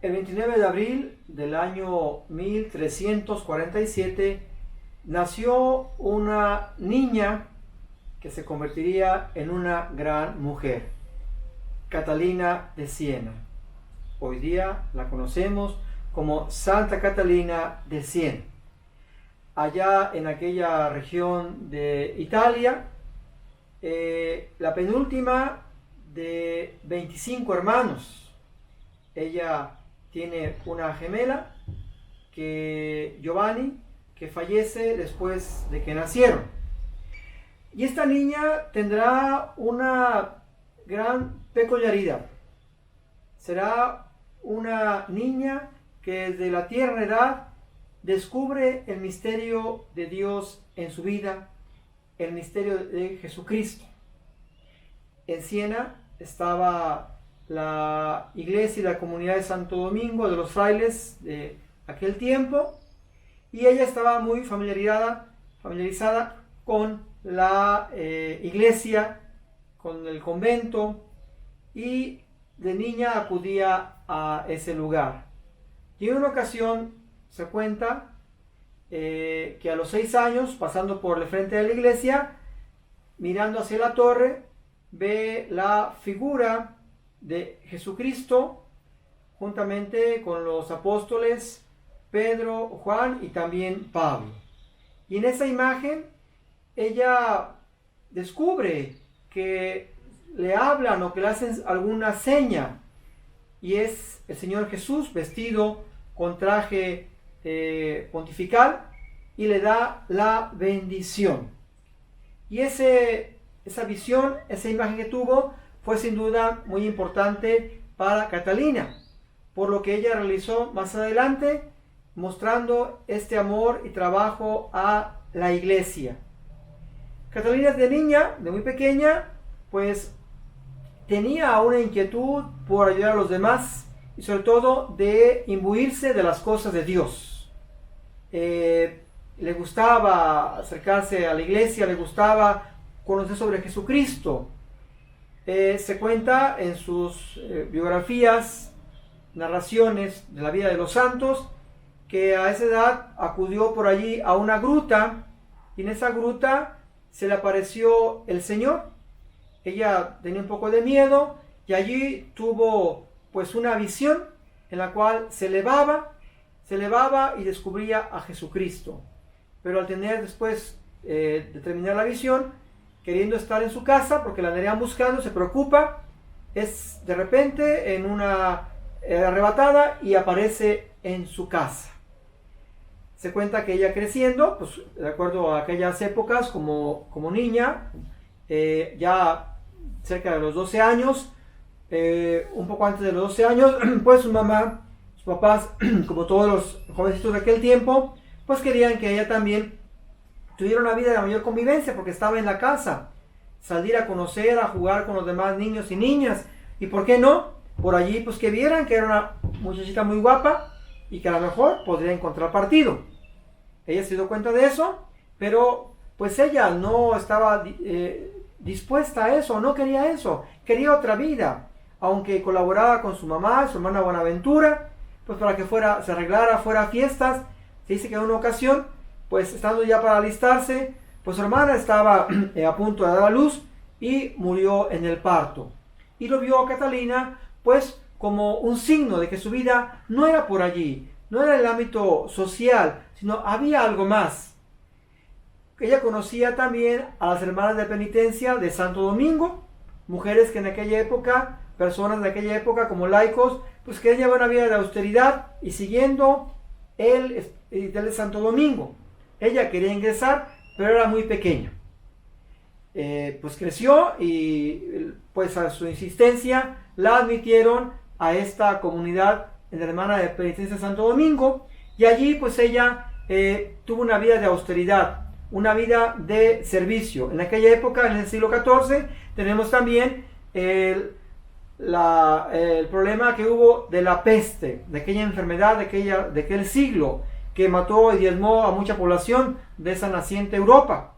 El 29 de abril del año 1347 nació una niña que se convertiría en una gran mujer, Catalina de Siena. Hoy día la conocemos como Santa Catalina de Siena. Allá en aquella región de Italia, la penúltima de 25 hermanos. Ella tiene una gemela, Giovanni, que fallece después de que nacieron. Y esta niña tendrá una gran peculiaridad. Será una niña que desde la tierna edad descubre el misterio de Dios en su vida, el misterio de Jesucristo. En Siena estaba la iglesia y la comunidad de Santo Domingo, de los frailes de aquel tiempo, y ella estaba muy familiarizada con la iglesia, con el convento, y de niña acudía a ese lugar. Y en una ocasión se cuenta que a los 6 años, pasando por el frente de la iglesia, mirando hacia la torre, ve la figura de Jesucristo juntamente con los apóstoles Pedro, Juan y también Pablo. Y en esa imagen ella descubre que le hablan o que le hacen alguna seña, y es el Señor Jesús vestido con traje pontifical, y le da la bendición. Y esa visión, esa imagen que tuvo, fue sin duda muy importante para Catalina, por lo que ella realizó más adelante, mostrando este amor y trabajo a la iglesia. Catalina de niña, de muy pequeña, pues tenía una inquietud por ayudar a los demás y sobre todo de imbuirse de las cosas de Dios. Le gustaba acercarse a la iglesia, le gustaba conocer sobre Jesucristo. Se cuenta en sus biografías, narraciones de la vida de los santos, que a esa edad acudió por allí a una gruta, y en esa gruta se le apareció el Señor. Ella tenía un poco de miedo y allí tuvo pues una visión en la cual se elevaba y descubría a Jesucristo. Pero al tener después de terminar la visión, queriendo estar en su casa porque la andarían buscando, se preocupa, es de repente en una arrebatada y aparece en su casa. Se cuenta que ella creciendo, pues de acuerdo a aquellas épocas, como niña, ya cerca de los 12 años, un poco antes de los 12 años, pues su mamá, sus papás, como todos los jovencitos de aquel tiempo, pues querían que ella también tuviera una vida de mayor convivencia, porque estaba en la casa, salir a conocer, a jugar con los demás niños y niñas, y por qué no, por allí pues que vieran que era una muchachita muy guapa y que a lo mejor podría encontrar partido. Ella se dio cuenta de eso, pero pues ella no estaba dispuesta a eso, no quería eso, quería otra vida, aunque colaboraba con su mamá, su hermana Buenaventura, pues para que se arreglara, fuera a fiestas. Se dice que en una ocasión, pues estando ya para alistarse, pues su hermana estaba a punto de dar a luz y murió en el parto. Y lo vio Catalina pues como un signo de que su vida no era por allí, no era el ámbito social, sino había algo más. Ella conocía también a las hermanas de penitencia de Santo Domingo, mujeres que en aquella época, personas de aquella época como laicos, pues querían llevar una vida de austeridad y siguiendo el de Santo Domingo. Ella quería ingresar, pero era muy pequeña. Pues creció y pues a su insistencia la admitieron a esta comunidad de la hermana de penitencia de Santo Domingo, y allí pues ella tuvo una vida de austeridad, una vida de servicio. En aquella época, en el siglo XIV, tenemos también el problema que hubo de la peste, de aquella enfermedad de aquel siglo, que mató y diezmó a mucha población de esa naciente Europa.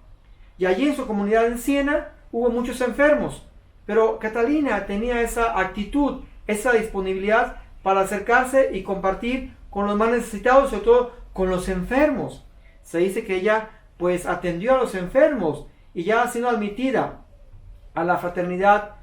Y allí en su comunidad en Siena hubo muchos enfermos, pero Catalina tenía esa actitud, esa disponibilidad para acercarse y compartir con los más necesitados, sobre todo con los enfermos. Se dice que ella pues atendió a los enfermos y ya siendo admitida a la fraternidad,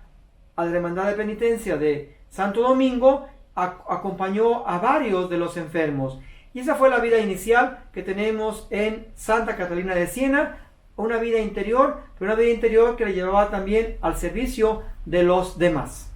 a la hermandad de penitencia de Santo Domingo, acompañó a varios de los enfermos. Y esa fue la vida inicial que tenemos en Santa Catalina de Siena, una vida interior, pero una vida interior que le llevaba también al servicio de los demás.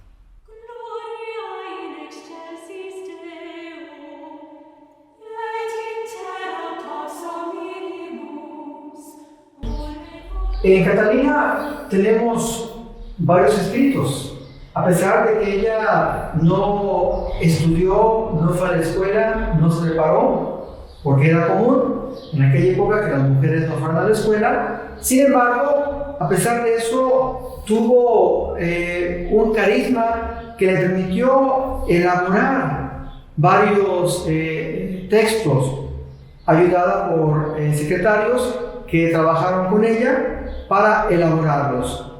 En Catalina tenemos varios escritos. A pesar de que ella no estudió, no fue a la escuela, no se preparó, porque era común en aquella época que las mujeres no fueran a la escuela. Sin embargo, a pesar de eso, tuvo un carisma que le permitió elaborar varios textos, ayudada por secretarios que trabajaron con ella para elaborarlos.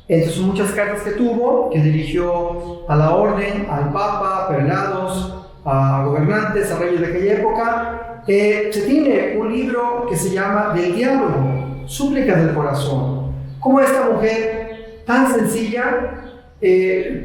Entre sus muchas cartas que tuvo, que dirigió a la orden, al Papa, a prelados, a gobernantes, a reyes de aquella época, se tiene un libro que se llama Del Diálogo, Súplicas del Corazón. Cómo esta mujer tan sencilla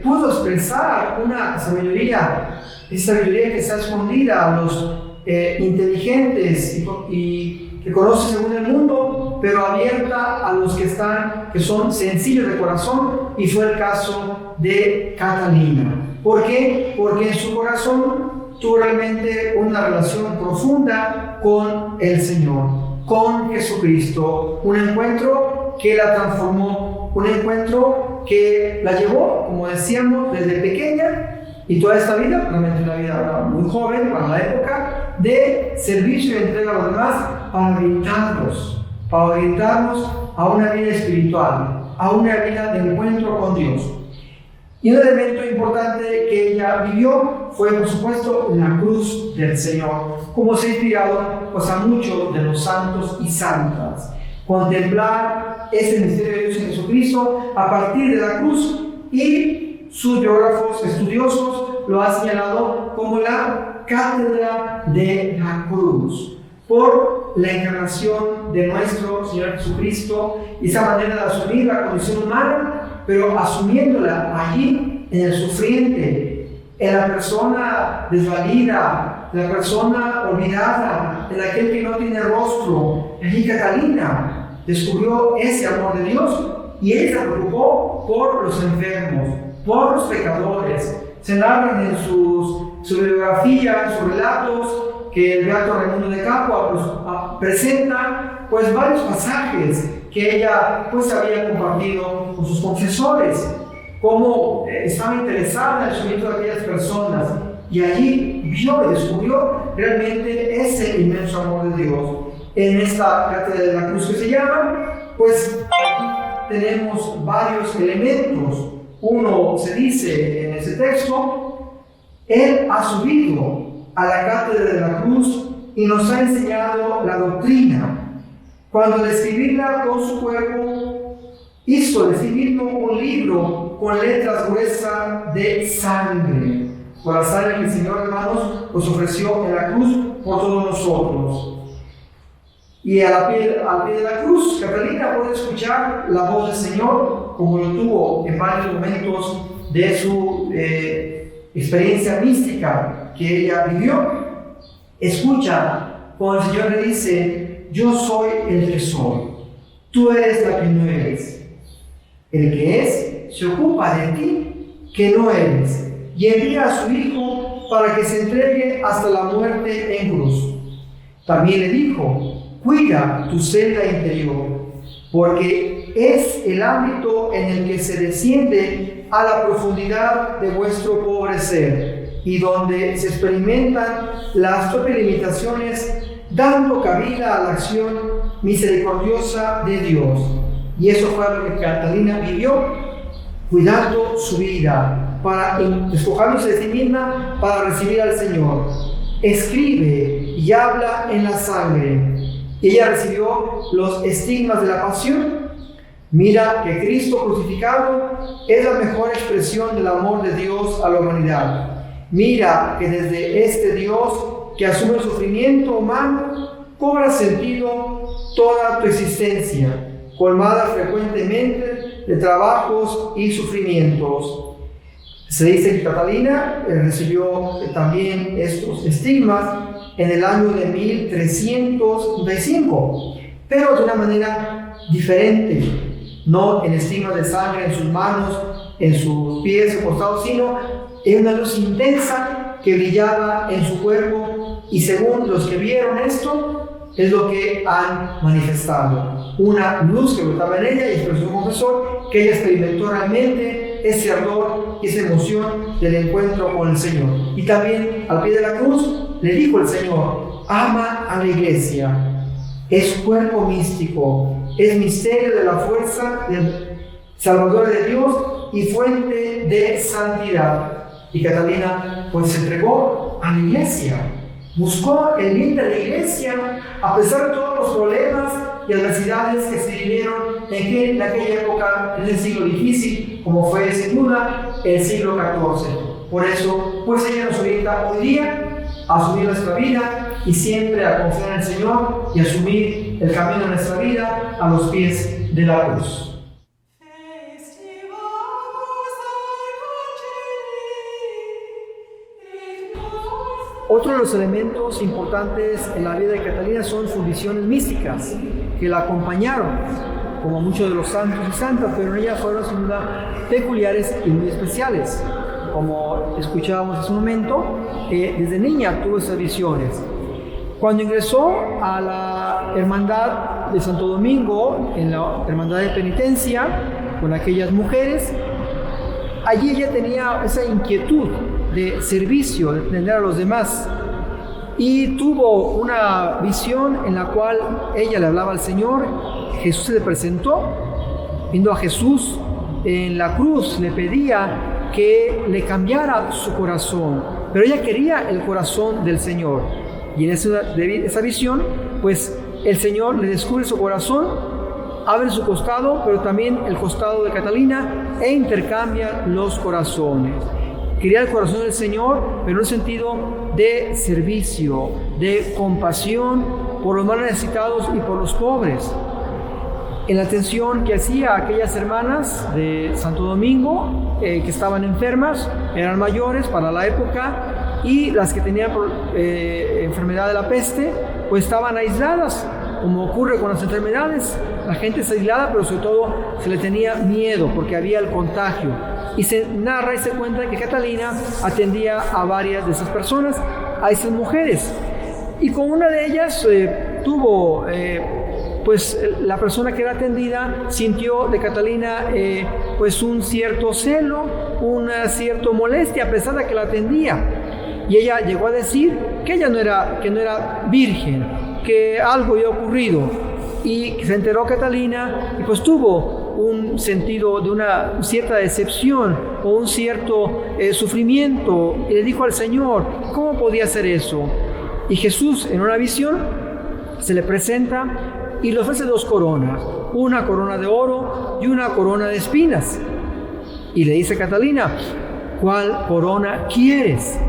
pudo expresar una sabiduría, esa sabiduría que está escondida a los inteligentes y que conocen según el mundo, pero abierta a los que son sencillos de corazón, y fue el caso de Catalina. ¿Por qué? Porque en su corazón tuvo realmente una relación profunda con el Señor, con Jesucristo, un encuentro que la transformó, un encuentro que la llevó, como decíamos, desde pequeña y toda esta vida, realmente una vida muy joven para la época, de servicio y entrega a los demás para orientarnos a una vida espiritual, a una vida de encuentro con Dios. Y un elemento importante que ella vivió fue, por supuesto, la cruz del Señor, como se ha inspirado pues, a muchos de los santos y santas. Contemplar ese misterio de Dios en Jesucristo a partir de la cruz, y sus biógrafos estudiosos lo han señalado como la cátedra de la cruz, por la encarnación de nuestro Señor Jesucristo y esa manera de asumir la condición humana, pero asumiéndola allí en el sufriente, en la persona desvalida, en la persona olvidada, en aquel que no tiene rostro. Allí Catalina descubrió ese amor de Dios y ella se preocupó por los enfermos, por los pecadores. Se narran en su biografía, en sus relatos, que el beato Raimundo de Capua presenta pues varios pasajes que ella pues había compartido con sus confesores, cómo estaba interesada en el sufrimiento de aquellas personas, y allí vio y descubrió realmente ese inmenso amor de Dios. En esta cátedra de la cruz que se llama, pues tenemos varios elementos. Uno se dice en ese texto: Él ha subido a la cátedra de la cruz y nos ha enseñado la doctrina. Cuando al escribirla con su cuerpo, hizo de sí mismo un libro con letras gruesas de sangre, por la sangre que el Señor, hermanos, nos ofreció en la cruz por todos nosotros. Y al pie de la cruz, Catalina puede escuchar la voz del Señor, como lo tuvo en varios momentos de su experiencia mística que ella vivió. Escucha cuando el Señor le dice: yo soy el que soy, tú eres la que no eres. El que es se ocupa de ti que no eres, y envía a su Hijo para que se entregue hasta la muerte en cruz. También le dijo: cuida tu celda interior, porque es el ámbito en el que se desciende a la profundidad de vuestro pobre ser, y donde se experimentan las propias limitaciones, dando cabida a la acción misericordiosa de Dios. Y eso fue lo que Catalina vivió, cuidando su vida, despojándose de sí misma para recibir al Señor. Escribe y habla en la sangre. Ella recibió los estigmas de la pasión. Mira que Cristo crucificado es la mejor expresión del amor de Dios a la humanidad. Mira que desde este Dios que asume el sufrimiento humano, cobra sentido toda tu existencia, colmada frecuentemente de trabajos y sufrimientos. Se dice que Catalina recibió también estos estigmas en el año de 1335, pero de una manera diferente, no en estigmas de sangre en sus manos, en sus pies o costados, sino en una luz intensa que brillaba en su cuerpo, y según los que vieron esto, es lo que han manifestado. Una luz que brotaba en ella, y expresó un confesor que ella experimentó realmente ese ardor y esa emoción del encuentro con el Señor. Y también al pie de la cruz le dijo el Señor: ama a la iglesia, es cuerpo místico, es misterio de la fuerza salvadora de Dios y fuente de santidad. Y Catalina pues se entregó a la iglesia, buscó el bien de la iglesia a pesar de todos los problemas y adversidades que se vivieron en aquella época, en el siglo difícil, como fue sin duda el siglo XIV. Por eso, pues ella nos orienta hoy día a asumir nuestra vida y siempre a confiar en el Señor y asumir el camino de nuestra vida a los pies de la cruz. Otro de los elementos importantes en la vida de Catalina son sus visiones místicas que la acompañaron, como muchos de los santos y santas, pero en ellas fueron sin duda peculiares y muy especiales. Como escuchábamos hace un momento, desde niña tuvo esas visiones. Cuando ingresó a la hermandad de Santo Domingo, en la hermandad de penitencia, con aquellas mujeres, allí ella tenía esa inquietud de servicio, de atender a los demás, y tuvo una visión en la cual ella le hablaba al Señor. Jesús se le presentó, viendo a Jesús en la cruz, le pedía que le cambiara su corazón, pero ella quería el corazón del Señor, y en esa visión pues el Señor le descubre su corazón, abre su costado, pero también el costado de Catalina, e intercambia los corazones. Quería el corazón del Señor, pero en un sentido de servicio, de compasión por los más necesitados y por los pobres. En la atención que hacía a aquellas hermanas de Santo Domingo que estaban enfermas, eran mayores para la época, y las que tenían enfermedad de la peste, pues estaban aisladas, como ocurre con las enfermedades. La gente es aislada, pero sobre todo se le tenía miedo porque había el contagio. Y se narra y se cuenta que Catalina atendía a varias de esas personas, a esas mujeres. Y con una de ellas tuvo, pues la persona que era atendida sintió de Catalina pues un cierto celo, una cierta molestia, a pesar de que la atendía. Y ella llegó a decir que ella no era virgen, que algo había ocurrido. Y se enteró Catalina y pues tuvo un sentido de una cierta decepción o un cierto sufrimiento, y le dijo al Señor: ¿cómo podía hacer eso? Y Jesús, en una visión, se le presenta y le ofrece 2 coronas, una corona de oro y una corona de espinas. Y le dice a Catalina: ¿cuál corona quieres?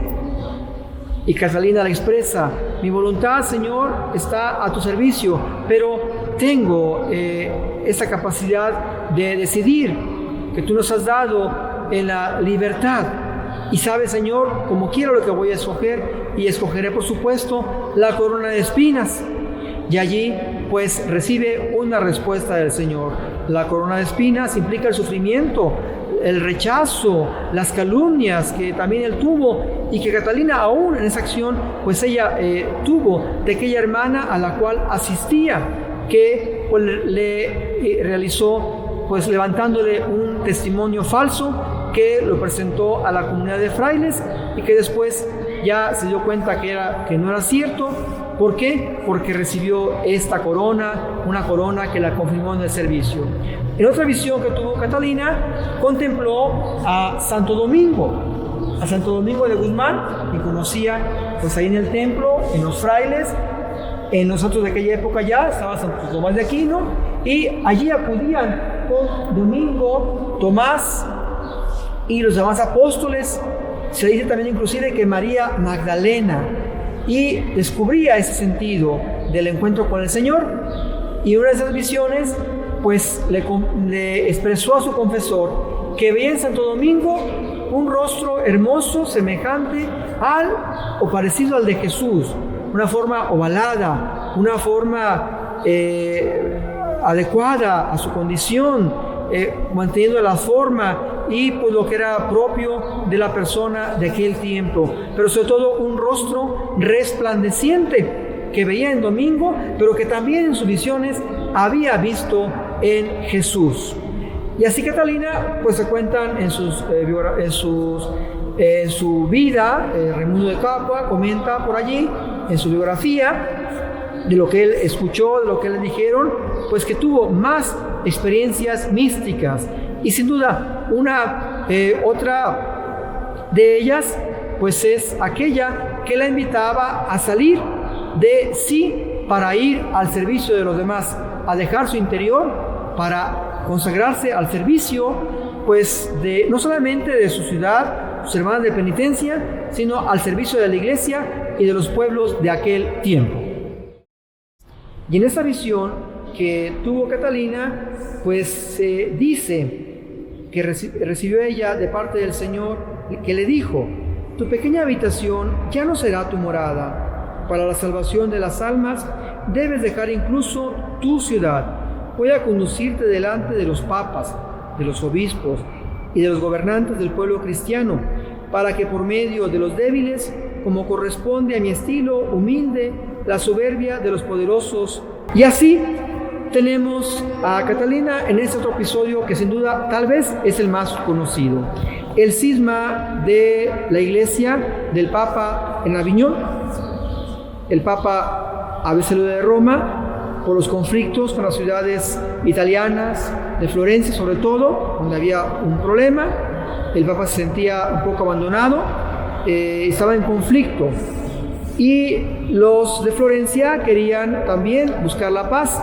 Y Catalina le expresa: mi voluntad, Señor, está a tu servicio, pero tengo esa capacidad de decidir que tú nos has dado en la libertad. Y sabes, Señor, como quiero lo que voy a escoger, y escogeré, por supuesto, la corona de espinas. Y allí, pues, recibe una respuesta del Señor. La corona de espinas implica el sufrimiento, el rechazo, las calumnias que también él tuvo, y que Catalina aún en esa acción, pues ella tuvo de aquella hermana a la cual asistía, que pues, le realizó, pues levantándole un testimonio falso, que lo presentó a la comunidad de frailes, y que después ya se dio cuenta que no era cierto. ¿Por qué? Porque recibió esta corona, una corona que la confirmó en el servicio. En otra visión que tuvo Catalina, contempló a Santo Domingo de Guzmán, que conocía pues ahí en el templo, en los frailes. En nosotros de aquella época ya estaba Santo Tomás de Aquino, y allí acudían con Domingo, Tomás y los demás apóstoles Se dice también inclusive que María Magdalena, y descubría ese sentido del encuentro con el Señor, y una de esas visiones pues le expresó a su confesor que veía en Santo Domingo un rostro hermoso, semejante al o parecido al de Jesús, una forma ovalada, una forma adecuada a su condición, manteniendo la forma y pues lo que era propio de la persona de aquel tiempo, pero sobre todo un rostro resplandeciente que veía en Domingo, pero que también en sus visiones había visto en Jesús. Y así Catalina, pues se cuentan en su vida, Raimundo de Capua comenta por allí, en su biografía, de lo que él escuchó, de lo que le dijeron, pues que tuvo más experiencias místicas. Y sin duda, otra de ellas, pues es aquella que la invitaba a salir de sí para ir al servicio de los demás, a dejar su interior para consagrarse al servicio, pues no solamente de su ciudad, sus hermanas de penitencia, sino al servicio de la iglesia y de los pueblos de aquel tiempo. Y en esa visión que tuvo Catalina, pues se dice que recibió ella de parte del Señor, que le dijo: tu pequeña habitación ya no será tu morada. Para la salvación de las almas debes dejar incluso tu ciudad. Voy a conducirte delante de los papas, de los obispos y de los gobernantes del pueblo cristiano, para que por medio de los débiles, como corresponde a mi estilo humilde, la soberbia de los poderosos. Y así tenemos a Catalina en este otro episodio que sin duda tal vez es el más conocido: el cisma de la iglesia del Papa en Aviñón. El Papa había salido de Roma por los conflictos con las ciudades italianas, de Florencia sobre todo, donde había un problema. El Papa se sentía un poco abandonado, estaba en conflicto, y los de Florencia querían también buscar la paz,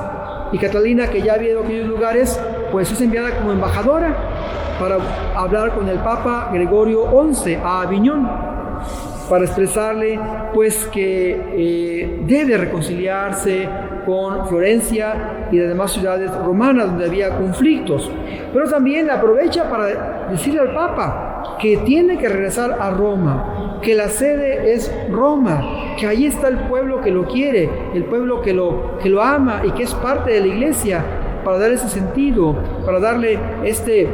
y Catalina, que ya había ido a aquellos lugares, pues es enviada como embajadora para hablar con el Papa Gregorio XI a Aviñón, para expresarle pues que debe reconciliarse con Florencia y las demás ciudades romanas donde había conflictos, pero también aprovecha para decirle al Papa que tiene que regresar a Roma, que la sede es Roma, que ahí está el pueblo que lo quiere, el pueblo que lo ama y que es parte de la iglesia, para dar ese sentido, para darle este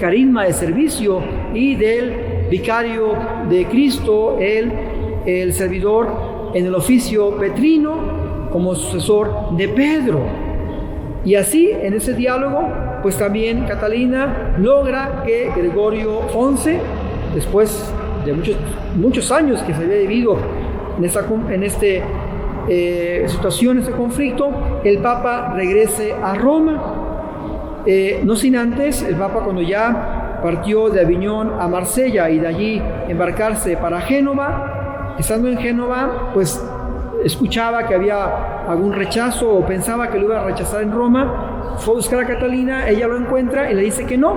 carisma de servicio y del vicario de Cristo, el servidor en el oficio petrino, como sucesor de Pedro. Y así, en ese diálogo, pues también Catalina logra que Gregorio XI, después de muchos años que se había vivido en esta situación, este conflicto, el Papa regrese a Roma. No sin antes, el Papa, cuando ya partió de Aviñón a Marsella y de allí embarcarse para Génova, estando en Génova, pues escuchaba que había algún rechazo o pensaba que lo iba a rechazar en Roma. Fue a buscar a Catalina, ella lo encuentra y le dice que no,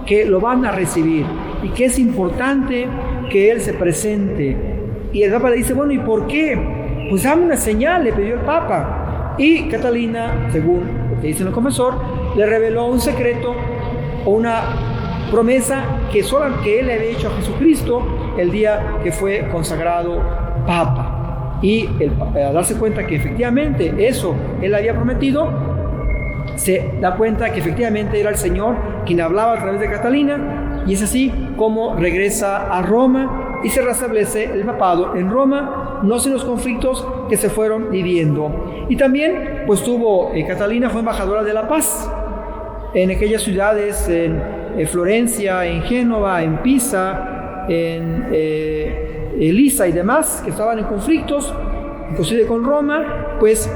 que lo van a recibir y que es importante que él se presente. Y el Papa le dice: bueno, ¿y por qué? Pues dame una señal, le pidió el Papa. Y Catalina, según lo que dice el confesor, le reveló un secreto o una promesa que solo que él le había hecho a Jesucristo el día que fue consagrado Papa. Y al darse cuenta que efectivamente eso él había prometido, se da cuenta que efectivamente era el Señor quien hablaba a través de Catalina, y es así como regresa a Roma y se restablece el papado en Roma, no sin los conflictos que se fueron viviendo. Y también pues Catalina fue embajadora de la paz en aquellas ciudades, en Florencia, en Génova, en Pisa, en Elisa y demás, que estaban en conflictos, inclusive con Roma. Pues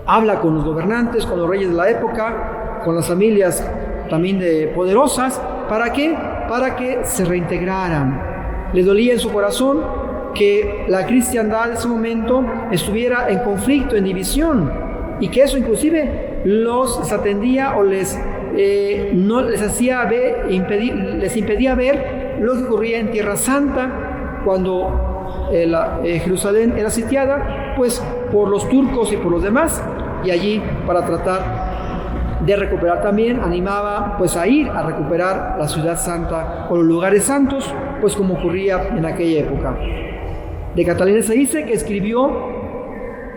habla con los gobernantes, con los reyes de la época, con las familias también poderosas. ¿Para qué? Para que se reintegraran. Le dolía en su corazón que la cristiandad en ese momento estuviera en conflicto, en división, y que eso inclusive los desatendía o no les hacía ver, les impedía ver lo que ocurría en Tierra Santa cuando Jerusalén era sitiada, pues por los turcos y por los demás, y allí para tratar de recuperar también, animaba pues a ir a recuperar la ciudad santa o los lugares santos, pues como ocurría en aquella época. De Catalina se dice que escribió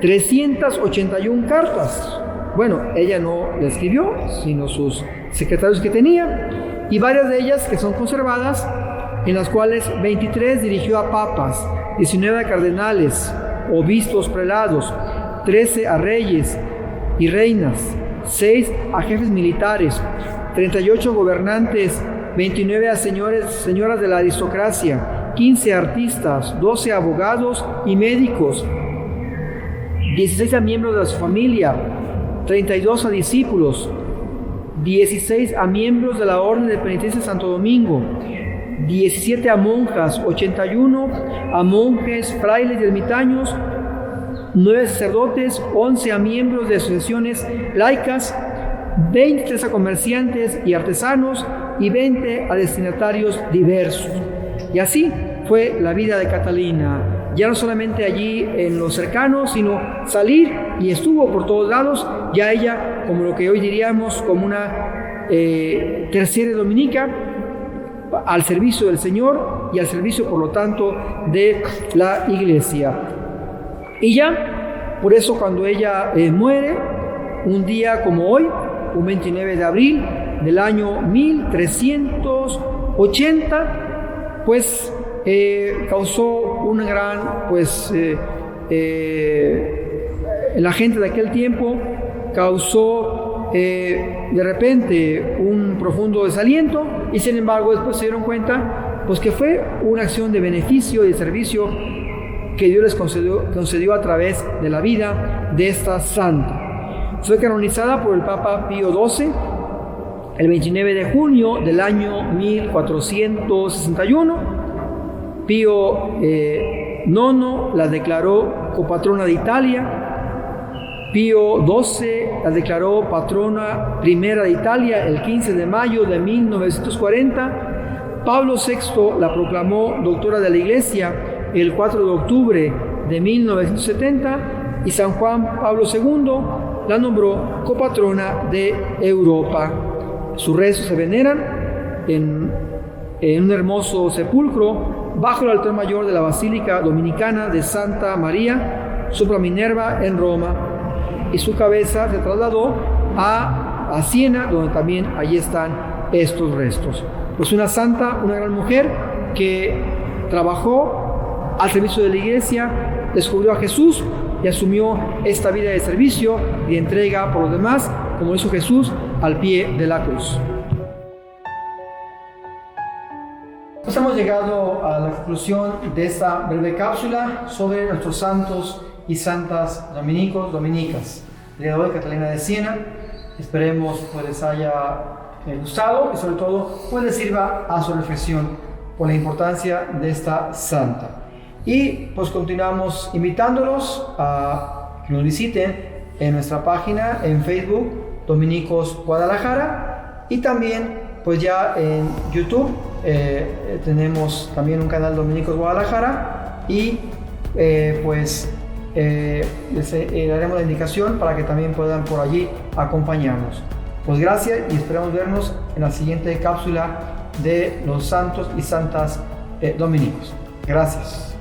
381 cartas. Bueno, ella no la escribió, sino sus secretarios que tenía, y varias de ellas que son conservadas, en las cuales 23 dirigió a papas, 19 a cardenales, obispos, prelados, 13 a reyes y reinas, 6 a jefes militares, 38 gobernantes, 29 a señoras de la aristocracia, 15 a artistas, 12 a abogados y médicos, 16 a miembros de su familia, 32 a discípulos, 16 a miembros de la Orden de Penitencia de Santo Domingo, 17 a monjas, 81 a monjes, frailes y ermitaños, 9 sacerdotes, 11 a miembros de asociaciones laicas, 23 a comerciantes y artesanos y 20 a destinatarios diversos. Y así fue la vida de Catalina, ya no solamente allí en los cercanos, sino salir, y estuvo por todos lados, ya ella como lo que hoy diríamos como una tercera dominica, al servicio del Señor y al servicio, por lo tanto, de la Iglesia. Y ya, por eso cuando ella muere, un día como hoy, un 29 de abril del año 1380, pues causó una gran, la gente de aquel tiempo causó de repente un profundo desaliento, y sin embargo después se dieron cuenta pues que fue una acción de beneficio y de servicio que Dios les concedió a través de la vida de esta santa. Fue canonizada por el Papa Pío XII el 29 de junio del año 1461. Pío IX la declaró copatrona de Italia. Pío XII la declaró patrona primera de Italia el 15 de mayo de 1940. Pablo VI la proclamó doctora de la Iglesia el 4 de octubre de 1970, y San Juan Pablo II la nombró copatrona de Europa. Sus restos se veneran en un hermoso sepulcro bajo el altar mayor de la Basílica Dominicana de Santa María sopra Minerva en Roma, y su cabeza se trasladó a Siena, donde también allí están estos restos. Pues una santa, una gran mujer que trabajó al servicio de la Iglesia, descubrió a Jesús y asumió esta vida de servicio y de entrega por los demás, como hizo Jesús al pie de la cruz. Pues hemos llegado a la conclusión de esta breve cápsula sobre nuestros santos y santas dominicos, dominicas. El día de hoy, Catalina de Siena. Esperemos pues les haya gustado y sobre todo pues les sirva a su reflexión por la importancia de esta santa. Y pues continuamos invitándolos a que nos visiten en nuestra página en Facebook, Dominicos Guadalajara, y también pues ya en YouTube tenemos también un canal Dominicos Guadalajara, y les daremos la indicación para que también puedan por allí acompañarnos. Pues gracias, y esperamos vernos en la siguiente cápsula de los santos y santas dominicos. Gracias.